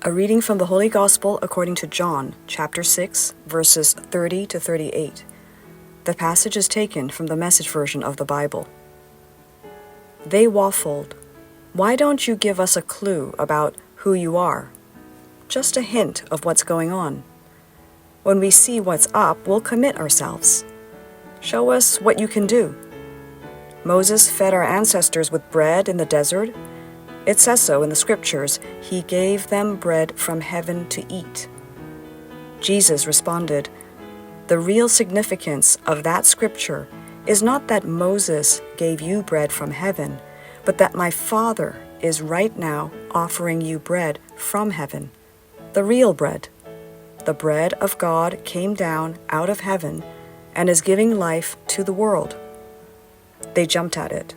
A reading from the Holy Gospel according to John, chapter 6, verses 30 to 38. The passage is taken from the Message version of the Bible. They waffled, "Why don't you give us a clue about who you are? Just a hint of what's going on. When we see what's up, we'll commit ourselves. Show us what you can do. Moses fed our ancestors with bread in the desert. It says so in the scriptures. He gave them bread from heaven to eat." Jesus responded, "The real significance of that scripture is not that Moses gave you bread from heaven, but that my Father is right now offering you bread from heaven, the real bread. The bread of God came down out of heaven and is giving life to the world." They jumped at it.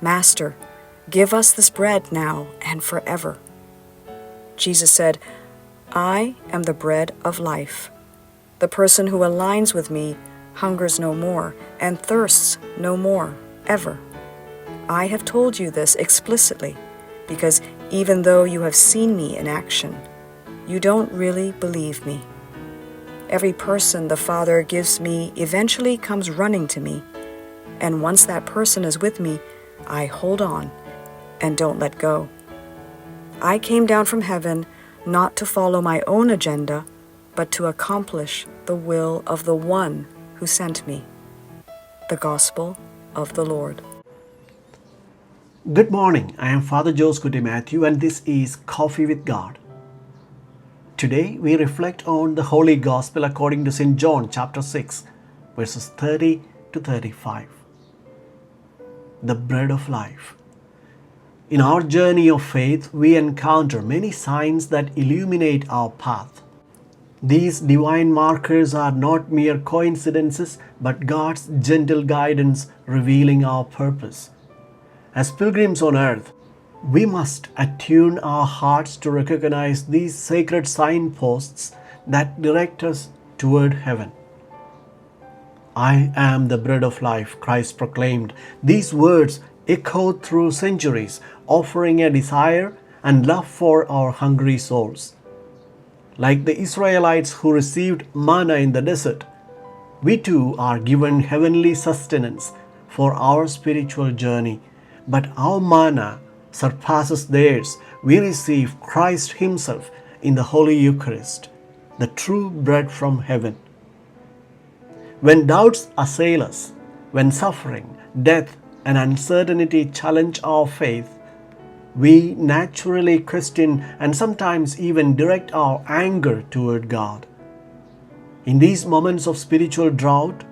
"Master, give us this bread now and forever." Jesus said, "I am the bread of life. The person who aligns with me hungers no more and thirsts no more, ever. I have told you this explicitly because even though you have seen me in action, you don't really believe me. Every person the Father gives me eventually comes running to me, and once that person is with me, I hold on and don't let go. I came down from heaven not to follow my own agenda, but to accomplish the will of the one who sent me." The Gospel of the Lord. Good morning. I am Father Joseph Matthew, and this is Coffee with God. Today we reflect on the Holy Gospel according to St. John chapter 6, verses 30 to 35. The bread of life. In our journey of faith, we encounter many signs that illuminate our path. These divine markers are not mere coincidences, but God's gentle guidance revealing our purpose. As pilgrims on earth, we must attune our hearts to recognize these sacred signposts that direct us toward heaven. "I am the bread of life," Christ proclaimed. These words echoed through centuries, offering a desire and love for our hungry souls. Like the Israelites who received manna in the desert, we too are given heavenly sustenance for our spiritual journey. But our manna surpasses theirs. We receive Christ Himself in the Holy Eucharist, the true bread from heaven. When doubts assail us, when suffering, death, and uncertainty challenge our faith, we naturally question and sometimes even direct our anger toward God. In these moments of spiritual drought,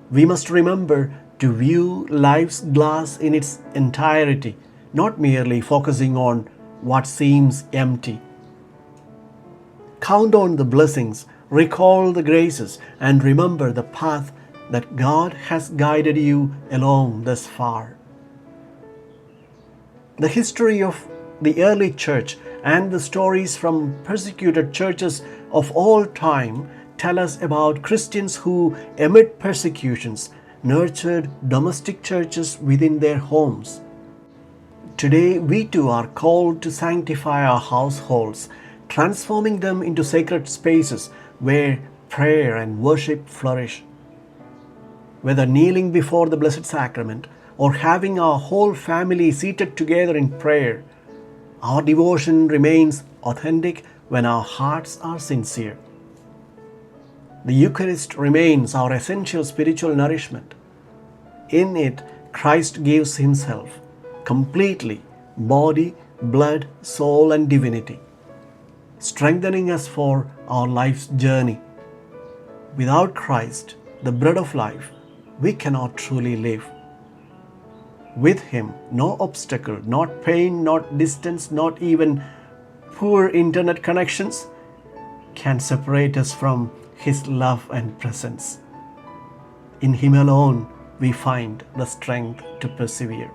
we must remember to view life's glass in its entirety, not merely focusing on what seems empty. Count on the blessings, recall the graces, and remember the path that God has guided you along thus far. The history of the early church and the stories from persecuted churches of all time tell us about Christians who, amid persecutions, nurtured domestic churches within their homes. Today, we too are called to sanctify our households, transforming them into sacred spaces where prayer and worship flourish. Whether kneeling before the Blessed Sacrament or having our whole family seated together in prayer, our devotion remains authentic when our hearts are sincere. The Eucharist remains our essential spiritual nourishment. In it, Christ gives Himself completely, body, blood, soul, and divinity, strengthening us for our life's journey. Without Christ, the bread of life, we cannot truly live. With Him, no obstacle, not pain, not distance, not even poor internet connections can separate us from His love and presence. In Him alone, we find the strength to persevere.